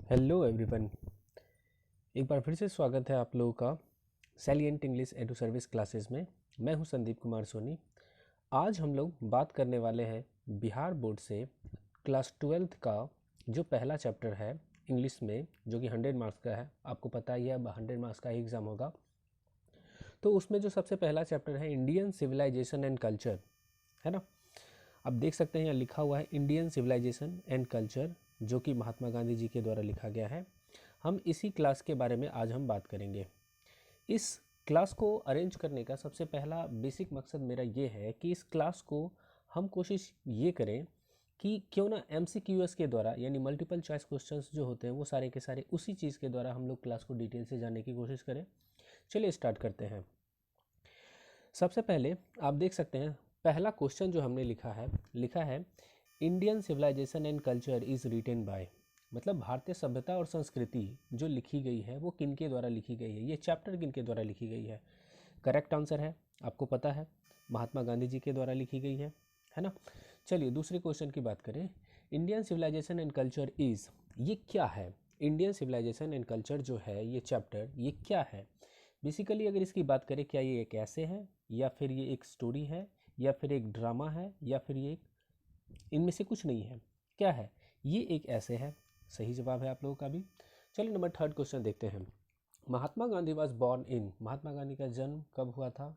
Hello everyone. एक बार फिर से स्वागत है आप लोगों का salient English edu service classes में। मैं हूं संदीप कुमार सोनी। आज हम लोग बात करने वाले हैं बिहार बोर्ड से क्लास 12th का जो पहला चैप्टर है इंग्लिश में, जो कि 100 मार्क्स का है। आपको पता ही है अब 100 मार्क्स का ही एग्ज़ाम होगा। तो उसमें जो सबसे पहला चैप्टर है इंडियन सिविलाइजेशन एंड कल्चर, है ना। अब देख सकते हैं यहाँ लिखा हुआ है इंडियन सिविलाइजेशन एंड कल्चर, जो कि महात्मा गांधी जी के द्वारा लिखा गया है। हम इसी क्लास के बारे में आज हम बात करेंगे। इस क्लास को अरेंज करने का सबसे पहला बेसिक मकसद मेरा ये है कि इस क्लास को हम कोशिश ये करें कि क्यों ना MCQS के द्वारा, यानी मल्टीपल चॉइस क्वेश्चंस जो होते हैं वो सारे के सारे उसी चीज़ के द्वारा हम लोग क्लास को डिटेल से जानने की कोशिश करें। चलिए स्टार्ट करते हैं। सबसे पहले आप देख सकते हैं पहला क्वेश्चन जो हमने लिखा है Indian civilization and culture is written by, मतलब भारतीय सभ्यता और संस्कृति जो लिखी गई है वो किन के द्वारा लिखी गई है, ये चैप्टर किन के द्वारा लिखी गई है। करेक्ट आंसर है, आपको पता है, महात्मा गांधी जी के द्वारा लिखी गई है ना। चलिए दूसरे क्वेश्चन की बात करें। Indian civilization and culture is, ये क्या है। इंडियन सिविलाइजेशन एंड कल्चर जो है ये चैप्टर, ये क्या है। बेसिकली अगर इसकी बात करें, क्या ये एक ऐसे है, या फिर ये एक स्टोरी है, या फिर एक ड्रामा है, या फिर ये इनमें से कुछ नहीं है। क्या है ये? एक ऐसे है। सही जवाब है आप लोगों का भी। चलिए नंबर थर्ड क्वेश्चन देखते हैं। Mahatma Gandhi was born in, Mahatma Gandhi का जन्म कब हुआ था।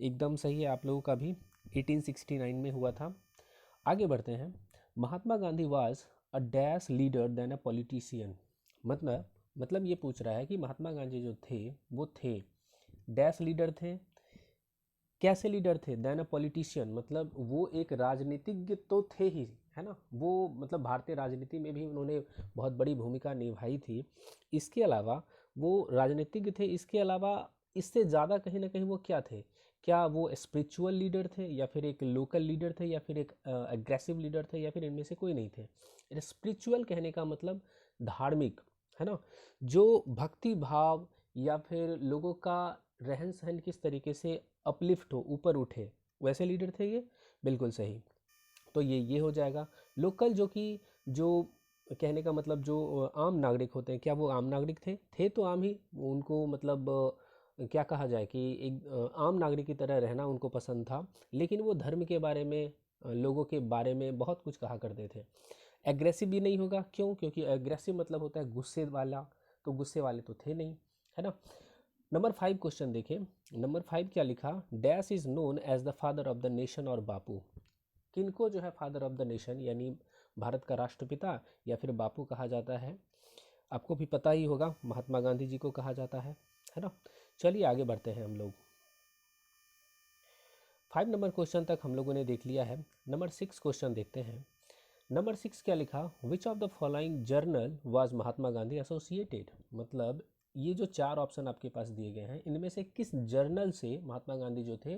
एकदम सही है आप लोगों का भी, 1869 में हुआ था। आगे बढ़ते हैं। Mahatma Gandhi was a dash leader then a politician, मतलब ये पूछ रहा है कि महात्मा गांधी जो थे वो थे डैश लीडर थे, कैसे लीडर थे, देन अ पॉलिटिशियन, मतलब वो एक राजनीतिज्ञ तो थे ही, है ना। वो मतलब भारतीय राजनीति में भी उन्होंने बहुत बड़ी भूमिका निभाई थी। इसके अलावा वो राजनीतिज्ञ थे, इसके अलावा इससे ज़्यादा कहीं ना कहीं वो क्या थे, क्या वो स्पिरिचुअल लीडर थे, या फिर एक लोकल लीडर थे, या फिर एक एग्रेसिव लीडर थे, या फिर इनमें से कोई नहीं थे। स्पिरिचुअल कहने का मतलब धार्मिक, है ना, जो भक्ति भाव या फिर लोगों का रहन सहन किस तरीके से अपलिफ्ट हो, ऊपर उठे, वैसे लीडर थे ये। बिल्कुल सही। तो ये हो जाएगा। लोकल जो कि जो कहने का मतलब जो आम नागरिक होते हैं, क्या वो आम नागरिक थे तो आम ही, उनको मतलब क्या कहा जाए कि एक आम नागरिक की तरह रहना उनको पसंद था, लेकिन वो धर्म के बारे में लोगों के बारे में बहुत कुछ कहा करते थे। एग्रेसिव भी नहीं होगा, क्यों? क्योंकि एग्रेसिव मतलब होता है गुस्से वाला, तो गुस्से वाले तो थे नहीं, है ना। नंबर 5 क्वेश्चन देखें। नंबर 5 क्या लिखा, dash is known as the father of the nation और बापू। किनको जो है फादर ऑफ द नेशन यानी भारत का राष्ट्रपिता या फिर बापू कहा जाता है। आपको भी पता ही होगा, महात्मा गांधी जी को कहा जाता है ना। चलिए आगे बढ़ते हैं हम लोग। 5 नंबर क्वेश्चन तक हम लोगों ने देख लिया है। नंबर 6 क्वेश्चन देखते हैं। नंबर 6 क्या लिखा, which of the following journal was Mahatma Gandhi associated, मतलब ये जो 4 ऑप्शन आपके पास दिए गए हैं इनमें से किस जर्नल से महात्मा गांधी जो थे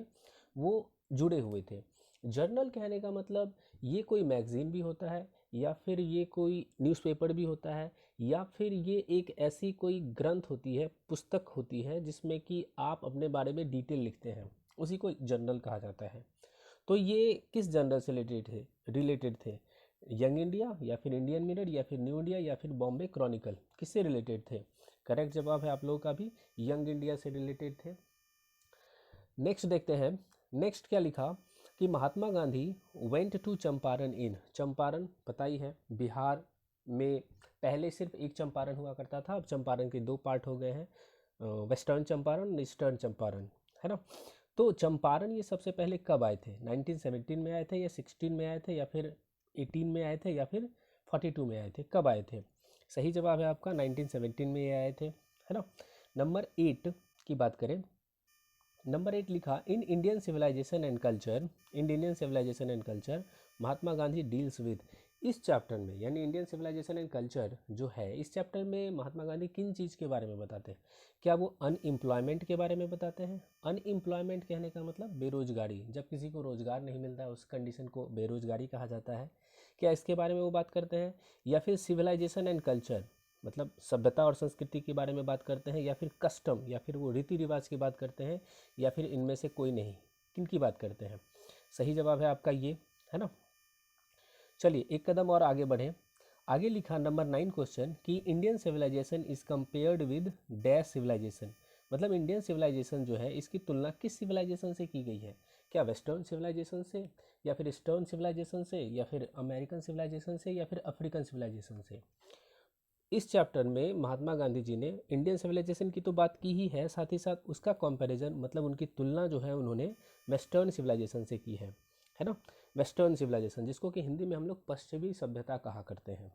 वो जुड़े हुए थे। जर्नल कहने का मतलब ये कोई मैगजीन भी होता है, या फिर ये कोई न्यूज़पेपर भी होता है, या फिर ये एक ऐसी कोई ग्रंथ होती है, पुस्तक होती है जिसमें कि आप अपने बारे में डिटेल लिखते हैं, उसी को जर्नल कहा जाता है। तो ये किस जर्नल से रिलेटेड थे। यंग इंडिया, या फिर इंडियन मिरर, या फिर न्यू इंडिया, या फिर बॉम्बे क्रॉनिकल, किससे रिलेटेड थे। करेक्ट जवाब है आप लोगों का भी, यंग इंडिया से रिलेटेड थे। नेक्स्ट देखते हैं। नेक्स्ट क्या लिखा कि महात्मा गांधी वेंट टू चंपारण इन, चंपारण पता ही है बिहार में, पहले सिर्फ एक चंपारण हुआ करता था, अब चंपारण के 2 पार्ट हो गए हैं, वेस्टर्न चंपारण, ईस्टर्न चंपारण, है ना। तो चंपारण ये सबसे पहले कब आए थे, 1917 में आए थे, या 16 में आए थे, या फिर 18 में आए थे, या फिर 42 में आए थे, कब आए थे। सही जवाब है आपका 1917 में ये आए थे, है ना। नंबर 8 की बात करें। नंबर 8 लिखा, in Indian civilization and culture, Indian civilization and culture Mahatma Gandhi deals with, इस चैप्टर में यानी इंडियन सिविलाइजेशन एंड कल्चर जो है इस चैप्टर में महात्मा गांधी किन चीज़ के बारे में बताते हैं। क्या वो अनएम्प्लॉयमेंट के बारे में बताते हैं। अनएम्प्लॉयमेंट कहने का मतलब बेरोजगारी, जब किसी को रोजगार नहीं मिलता है उस कंडीशन को बेरोजगारी कहा जाता है। क्या इसके बारे में वो बात करते हैं, या फिर सिविलाइजेशन एंड कल्चर मतलब सभ्यता और संस्कृति के बारे में बात करते हैं, या फिर कस्टम या फिर वो रीति रिवाज की बात करते हैं, या फिर इनमें से कोई नहीं, किन की बात करते हैं। सही जवाब है आपका ये, है ना। चलिए एक कदम और आगे बढ़ें। आगे लिखा नंबर 9 क्वेश्चन कि Indian civilization is compared with dash civilization, मतलब इंडियन सिविलाइजेशन जो है इसकी तुलना किस सिविलाइजेशन से की गई है? क्या वेस्टर्न सिविलाइजेशन से, या फिर ईस्टर्न सिविलाइजेशन से, या फिर अमेरिकन सिविलाइजेशन से, या फिर अफ्रीकन सिविलाइजेशन से? इस चैप्टर में महात्मा गांधी जी ने इंडियन सिविलाइजेशन की तो बात की ही है, साथ ही साथ उसका कंपैरिजन मतलब उनकी तुलना जो है उन्होंने वेस्टर्न सिविलाइजेशन से की है ना। वेस्टर्न सिविलाइजेशन जिसको कि हिंदी में हम लोग पश्चिमी सभ्यता कहा करते हैं।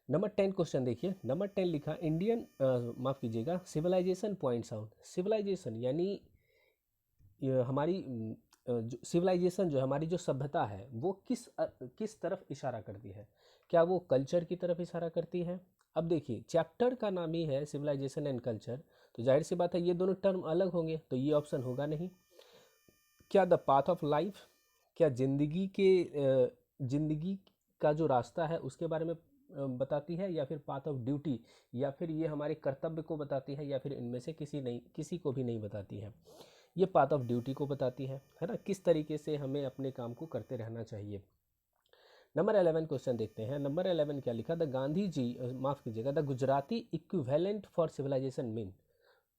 नंबर 10 क्वेश्चन देखिए, नंबर 10 लिखा इंडियन माफ़ कीजिएगा, सिविलाइजेशन पॉइंट्स आउट। सिविलाइजेशन यानी हमारी जो सिविलाइजेशन जो है, हमारी जो सभ्यता है वो किस तरफ इशारा करती है? क्या वो कल्चर की तरफ इशारा करती है? अब देखिए चैप्टर का नाम ही है सिविलाइजेशन एंड कल्चर, तो जाहिर सी बात है ये दोनों टर्म अलग होंगे, तो ये ऑप्शन होगा नहीं। क्या द पाथ ऑफ लाइफ, क्या जिंदगी का जो रास्ता है उसके बारे में बताती है, या फिर पाथ ऑफ ड्यूटी, या फिर ये हमारे कर्तव्य को बताती है, या फिर इनमें से किसी को भी नहीं बताती है? ये पाथ ऑफ ड्यूटी को बताती है ना, किस तरीके से हमें अपने काम को करते रहना चाहिए। नंबर 11 क्वेश्चन देखते हैं। नंबर 11 क्या लिखा? द गांधी जी माफ़ कीजिएगा, the Gujarati equivalent for civilization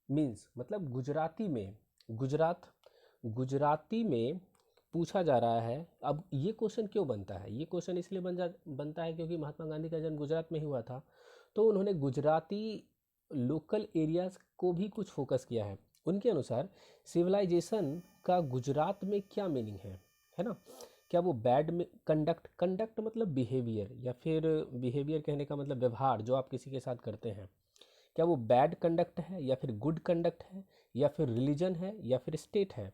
means, मतलब गुजराती में पूछा जा रहा है। अब ये क्वेश्चन क्यों बनता है? ये क्वेश्चन इसलिए बनता है क्योंकि महात्मा गांधी का जन्म गुजरात में ही हुआ था, तो उन्होंने गुजराती लोकल एरियाज को भी कुछ फोकस किया है। उनके अनुसार सिविलाइजेशन का गुजरात में क्या मीनिंग है ना? क्या वो बैड में कंडक्ट मतलब बिहेवियर, या फिर बिहेवियर कहने का मतलब व्यवहार जो आप किसी के साथ करते हैं, क्या वो बैड कंडक्ट है, या फिर गुड कंडक्ट है, या फिर रिलीजन है, या फिर स्टेट है?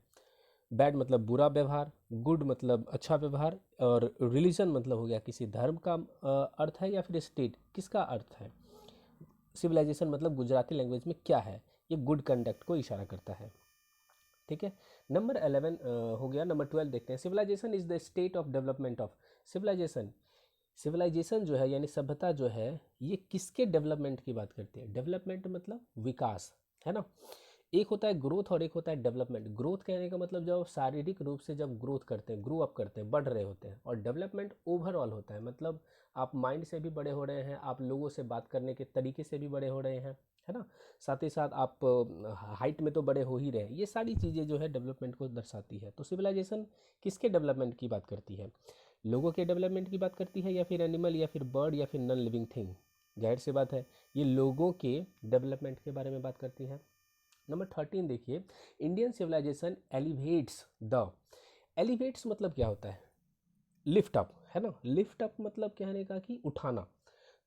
बैड मतलब बुरा व्यवहार, गुड मतलब अच्छा व्यवहार, और रिलीजन मतलब हो गया किसी धर्म का अर्थ है, या फिर स्टेट किसका अर्थ है? सिविलाइजेशन मतलब गुजराती लैंग्वेज में क्या है? ये गुड कंडक्ट को इशारा करता है। ठीक है, नंबर 11 हो गया। नंबर 12 देखते हैं। Civilization is the state of development of. Civilization जो है यानी सभ्यता जो है, ये किसके डेवलपमेंट की बात करती है? डेवलपमेंट मतलब विकास, है ना। एक होता है ग्रोथ और एक होता है डेवलपमेंट। ग्रोथ कहने का मतलब जब शारीरिक रूप से जब ग्रोथ करते हैं, ग्रो अप करते हैं, बढ़ रहे होते हैं, और डेवलपमेंट ओवरऑल होता है, मतलब आप माइंड से भी बड़े हो रहे हैं, आप लोगों से बात करने के तरीके से भी बड़े हो रहे हैं, है ना। साथ ही साथ आप हाइट में तो बड़े हो ही रहे हैं। ये सारी चीज़ें जो है डेवलपमेंट को दर्शाती है। तो सिविलाइजेशन किसके डेवलपमेंट की बात करती है? लोगों के डेवलपमेंट की बात करती है, या फिर एनिमल, या फिर बर्ड, या फिर नॉन लिविंग थिंग? जाहिर सी बात है ये लोगों के डेवलपमेंट के बारे में बात करती है। नंबर 13 देखिए, इंडियन सिविलाइजेशन एलिवेट्स मतलब क्या होता है? लिफ्ट अप, है ना। लिफ्ट अप मतलब कहने का कि उठाना।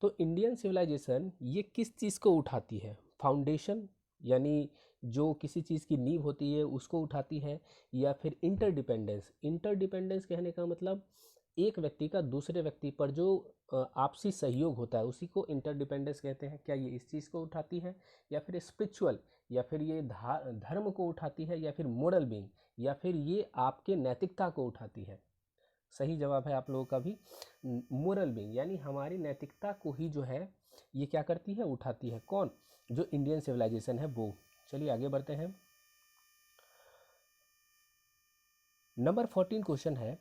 तो इंडियन सिविलाइजेशन ये किस चीज़ को उठाती है? फाउंडेशन यानी जो किसी चीज़ की नींव होती है उसको उठाती है, या फिर इंटरडिपेंडेंस कहने का मतलब एक व्यक्ति का दूसरे व्यक्ति पर जो आपसी सहयोग होता है उसी को इंटरडिपेंडेंस कहते हैं। क्या ये इस चीज़ को उठाती है, या फिर स्पिरिचुअल, या फिर ये धर्म को उठाती है, या फिर मोरल बीइंग, या फिर ये आपके नैतिकता को उठाती है? सही जवाब है आप लोगों का भी मोरल बीइंग, यानी हमारी नैतिकता को ही जो है ये क्या करती है? उठाती है। कौन? जो इंडियन सिविलाइजेशन है वो। चलिए आगे बढ़ते हैं। नंबर 14 क्वेश्चन है,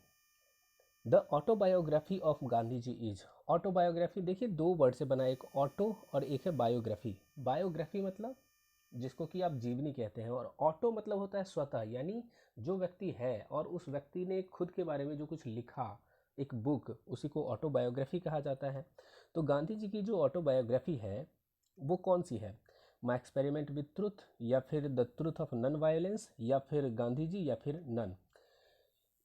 the autobiography of Gandhi ji is. Autobiography देखिए दो वर्ड से बना, एक ऑटो और एक है बायोग्राफी। बायोग्राफी मतलब जिसको कि आप जीवनी कहते हैं, और ऑटो मतलब होता है स्वतः, यानी जो व्यक्ति है और उस व्यक्ति ने खुद के बारे में जो कुछ लिखा, एक बुक, उसी को ऑटोबायोग्राफी कहा जाता है। तो गांधी जी की जो ऑटोबायोग्राफी है वो कौन सी है? माई एक्सपेरिमेंट विथ ट्रुथ, या फिर the truth of non violence, या फिर गांधी जी, या फिर नन?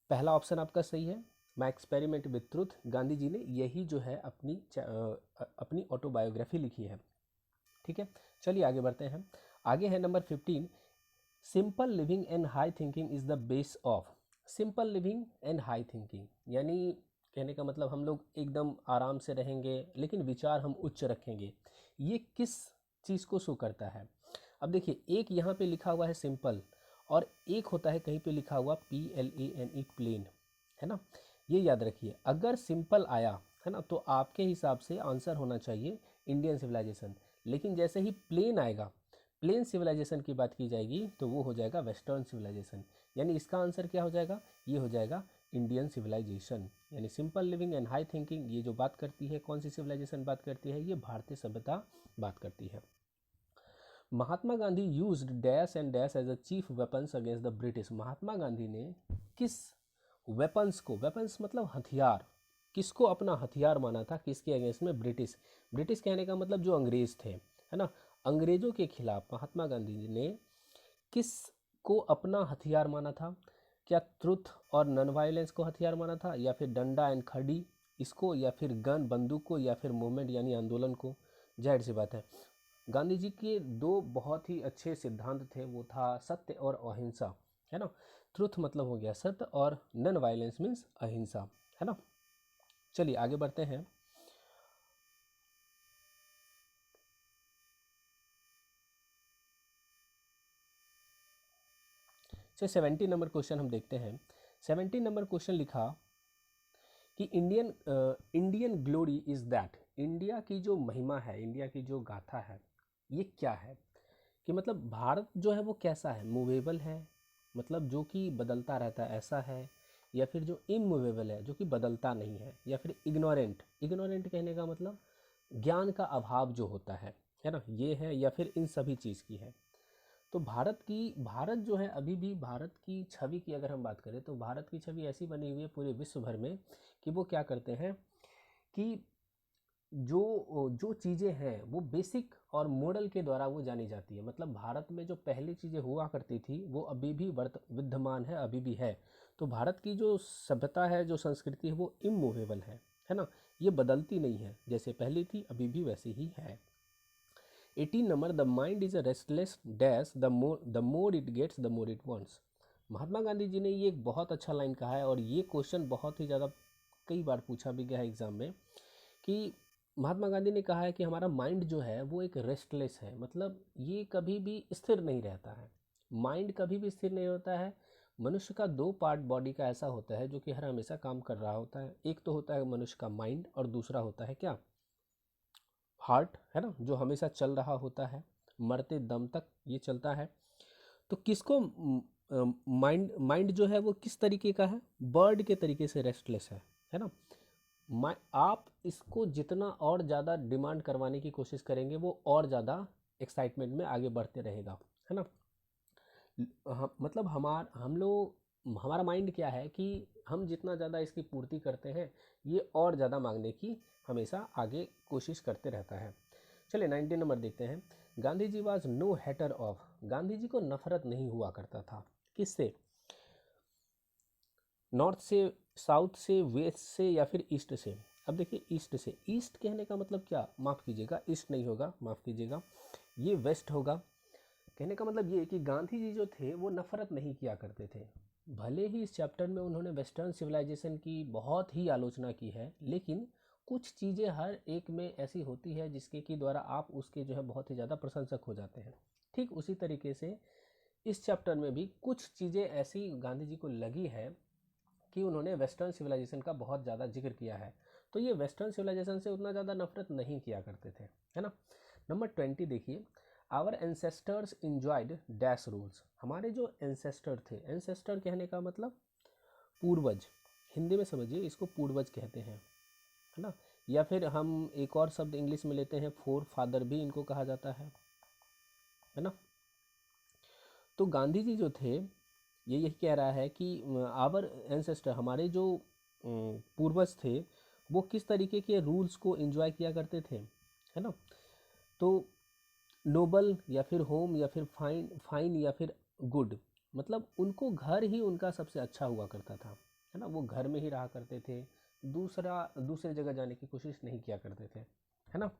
पहला ऑप्शन आपका सही है, my experiment with truth. Gandhi ji ने यही जो है अपनी ऑटोबायोग्राफी लिखी है। ठीक है, चलिए आगे बढ़ते हैं। आगे है number 15, simple living and high thinking is the base of. Simple living and high thinking यानी कहने का मतलब हम लोग एकदम आराम से रहेंगे लेकिन विचार हम उच्च रखेंगे। ये किस चीज़ को शो करता है? अब देखिए एक यहाँ पे लिखा हुआ है सिंपल, और एक होता है कहीं पे लिखा हुआ PLANE प्लेन, है ना। ये याद रखिए, अगर सिंपल आया है ना तो आपके हिसाब से आंसर होना चाहिए इंडियन सिविलाइजेशन, लेकिन जैसे ही प्लेन आएगा, प्लेन सिविलाइजेशन की बात की जाएगी, तो वो हो जाएगा वेस्टर्न सिविलाइजेशन। यानी इसका आंसर क्या हो जाएगा? ये हो जाएगा इंडियन सिविलाइजेशन, यानी simple living and high thinking, ये जो बात करती है, कौन सी सिविलाइजेशन बात करती है, ये भारतीय सभ्यता बात करती है। Mahatma Gandhi used dash and dash as a chief weapons against the British. Mahatma Gandhi ने किस वेपन्स को, वेपन्स मतलब हथियार, किसको अपना हथियार माना था, किसके अगेंस्ट में, ब्रिटिश। ब्रिटिश कहने का मतलब जो अंग्रेज थे, है ना, अंग्रेजों के खिलाफ महात्मा गांधी जी ने किस को अपना हथियार माना था? क्या ट्रुथ और नॉन वायलेंस को हथियार माना था, या फिर डंडा एंड खड़ी इसको, या फिर गन बंदूक को, या फिर मूवमेंट यानी आंदोलन को? जाहिर सी बात है, गांधी जी के दो बहुत ही अच्छे सिद्धांत थे, वो था सत्य और अहिंसा, है ना। ट्रुथ मतलब हो गया सत्य, और नॉन वायलेंस मीन्स अहिंसा, है ना। चलिए आगे बढ़ते हैं। चलिए 70 नंबर क्वेश्चन हम देखते हैं। 70 नंबर क्वेश्चन लिखा कि Indian glory is that, India की जो महिमा है, इंडिया की जो गाथा है, ये क्या है? कि मतलब भारत जो है वो कैसा है, मूवेबल है, मतलब जो कि बदलता रहता है ऐसा है, या फिर जो इमूवेबल है, जो कि बदलता नहीं है, या फिर इग्नोरेंट, इग्नोरेंट कहने का मतलब ज्ञान का अभाव जो होता है ना, ये है, या फिर इन सभी चीज़ की है। तो भारत जो है, अभी भी भारत की छवि की अगर हम बात करें तो भारत की छवि ऐसी बनी हुई है पूरे विश्व भर में कि वो क्या करते हैं कि जो चीज़ें हैं वो बेसिक और मॉडल के द्वारा वो जानी जाती है। मतलब भारत में जो पहली चीज़ें हुआ करती थी वो अभी भी विद्यमान है, अभी भी है। तो भारत की जो सभ्यता है, जो संस्कृति है, वो इमूवेबल है ना, ये बदलती नहीं है, जैसे पहली थी अभी भी वैसी ही है। 18 number, the mind is a restless dash, the more it gets the more it wants. Mahatma Gandhi ji ने ये एक बहुत अच्छा लाइन कहा है, और ये क्वेश्चन बहुत ही ज़्यादा कई बार पूछा भी गया है एग्जाम में, कि महात्मा गांधी ने कहा है कि हमारा माइंड जो है वो एक रेस्टलेस है, मतलब ये कभी भी स्थिर नहीं रहता है। माइंड कभी भी स्थिर नहीं होता है। मनुष्य का दो पार्ट बॉडी का ऐसा होता है जो कि हर हमेशा काम कर रहा होता है। एक तो होता है मनुष्य का माइंड, और दूसरा होता है क्या, हार्ट, है ना, जो हमेशा चल रहा होता है, मरते दम तक ये चलता है। तो किसको माइंड जो है वो किस तरीके का है, बर्ड के तरीके से रेस्टलेस है ना। आप इसको जितना और ज़्यादा डिमांड करवाने की कोशिश करेंगे वो और ज़्यादा एक्साइटमेंट में आगे बढ़ते रहेगा, है ना। मतलब हमारा माइंड क्या है कि हम जितना ज़्यादा इसकी पूर्ति करते हैं ये और ज़्यादा मांगने की हमेशा आगे कोशिश करते रहता है। चलिए 19 नंबर देखते हैं। Gandhi ji was no hater of, Gandhi ji को नफरत नहीं हुआ करता था, किससे? नॉर्थ से, साउथ से, वेस्ट से, या फिर ईस्ट से? अब देखिए ईस्ट से, ईस्ट कहने का मतलब क्या, माफ़ कीजिएगा, ईस्ट नहीं होगा, माफ़ कीजिएगा, ये वेस्ट होगा। कहने का मतलब ये कि गांधी जी जो थे वो नफरत नहीं किया करते थे। भले ही इस चैप्टर में उन्होंने वेस्टर्न सिविलाइजेशन की बहुत ही आलोचना की है, लेकिन कुछ चीज़ें हर एक में ऐसी होती है जिसके की द्वारा आप उसके जो है बहुत ही ज़्यादा प्रशंसक हो जाते हैं। ठीक उसी तरीके से इस चैप्टर में भी कुछ चीज़ें ऐसी गांधी जी को लगी है कि उन्होंने वेस्टर्न सिविलाइजेशन का बहुत ज़्यादा जिक्र किया है, तो ये वेस्टर्न सिविलाइजेशन से उतना ज़्यादा नफरत नहीं किया करते थे, है ना। नंबर 20 देखिए, our ancestors enjoyed dash rules. हमारे जो एंसेस्टर थे, एंसेस्टर कहने का मतलब पूर्वज, हिंदी में समझिए इसको पूर्वज कहते हैं, है ना। या फिर हम एक और शब्द इंग्लिश में लेते हैं, फोर फादर भी इनको कहा जाता है ना। तो गांधी जी जो थे ये यही कह रहा है कि आवर एंसेस्टर, हमारे जो पूर्वज थे, वो किस तरीके के रूल्स को एंजॉय किया करते थे, है ना। तो नोबल, या फिर होम, या फिर फाइन, फाइन या फिर गुड, मतलब उनको घर ही उनका सबसे अच्छा हुआ करता था, है ना। वो घर में ही रहा करते थे, दूसरे जगह जाने की कोशिश नहीं किया करते थे, है ना।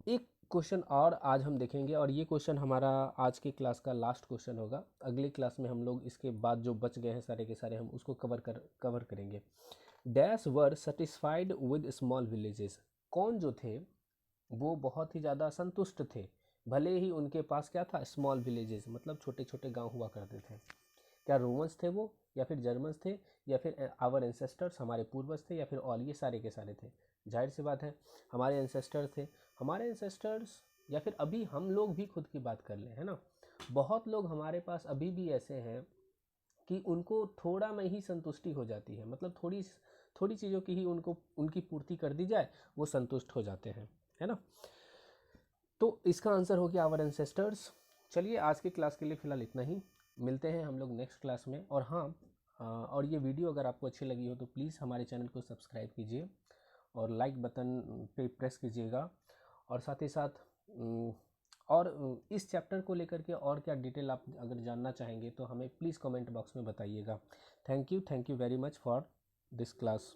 एक क्वेश्चन और आज हम देखेंगे, और ये क्वेश्चन हमारा आज की क्लास का लास्ट क्वेश्चन होगा। अगली क्लास में हम लोग इसके बाद जो बच गए हैं सारे के सारे हम उसको कवर करेंगे। Dash were satisfied with small villages, कौन जो थे वो बहुत ही ज़्यादा संतुष्ट थे, भले ही उनके पास क्या था, स्मॉल विलेजेस, मतलब छोटे छोटे गांव हुआ करते थे। क्या रोमन्स थे वो, या फिर जर्मन्स थे, या फिर आवर एंसेस्टर्स, हमारे पूर्वज थे, या फिर ऑल, ये सारे के सारे थे। जाहिर सी बात है हमारे एंसेस्टर्स थे। हमारे एंसेस्टर्स, या फिर अभी हम लोग भी खुद की बात कर लें, है ना, बहुत लोग हमारे पास अभी भी ऐसे हैं कि उनको थोड़ा में ही संतुष्टि हो जाती है, मतलब थोड़ी चीज़ों की ही उनकी पूर्ति कर दी जाए, वो संतुष्ट हो जाते हैं, है ना। तो इसका आंसर हो गया आवर एंसेस्टर्स। चलिए आज की क्लास के लिए फ़िलहाल इतना ही, मिलते हैं हम लोग नेक्स्ट क्लास में। और हाँ, और ये वीडियो अगर आपको अच्छी लगी हो तो प्लीज़ हमारे चैनल को सब्सक्राइब कीजिए और लाइक बटन पे प्रेस कीजिएगा। और साथ ही साथ और इस चैप्टर को लेकर के और क्या डिटेल आप अगर जानना चाहेंगे तो हमें प्लीज़ कमेंट बॉक्स में बताइएगा। Thank you very much for this class.